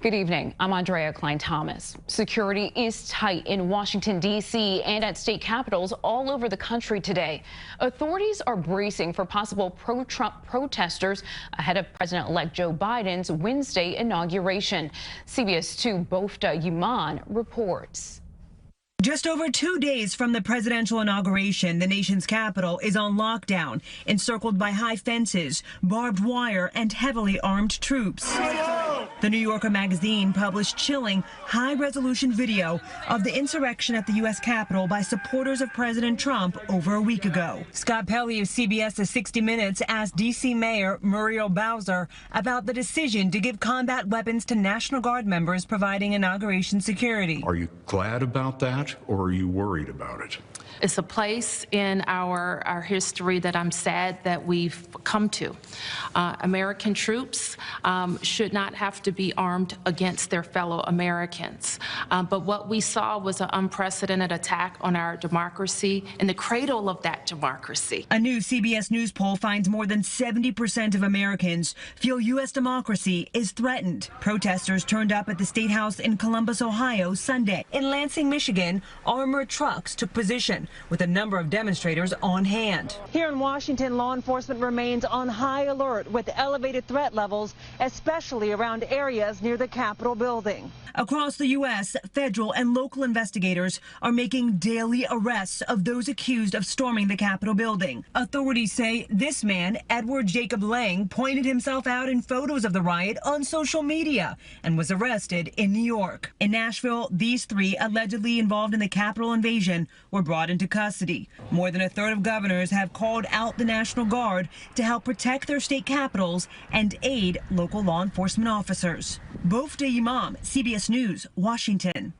Good evening. I'm Andrea Klein-Thomas. Security is tight in Washington, D.C. and at state capitals all over the country today. Authorities are bracing for possible pro-Trump protesters ahead of President-elect Joe Biden's Wednesday inauguration. CBS 2 Bofta Yimam reports. Just over 2 days from the presidential inauguration, the nation's capital is on lockdown, encircled by high fences, barbed wire, and heavily armed troops. The New Yorker magazine published chilling, high-resolution video of the insurrection at the U.S. Capitol by supporters of President Trump over a week ago. Scott Pelley of CBS's 60 Minutes asked D.C. Mayor Muriel Bowser about the decision to give combat weapons to National Guard members providing inauguration security. Are you glad about that, or are you worried about it? It's a place in our history that I'm sad that we've come to. American troops should not have to be armed against their fellow Americans. But what we saw was an unprecedented attack on our democracy and the cradle of that democracy. A new CBS News poll finds more than 70% of Americans feel U.S. democracy is threatened. Protesters turned up at the State House in Columbus, Ohio, Sunday. In Lansing, Michigan, armored trucks took position, with a number of demonstrators on hand. Here in Washington, law enforcement remains on high alert with elevated threat levels, especially around areas near the Capitol building. Across the U.S., federal and local investigators are making daily arrests of those accused of storming the Capitol building. Authorities say this man, Edward Jacob Lang, pointed himself out in photos of the riot on social media and was arrested in New York. In Nashville, these three allegedly involved in the Capitol invasion were brought into custody. More than a third of governors have called out the National Guard to help protect their state capitals and aid local law enforcement officers. Bofta Yimam, CBS News, Washington.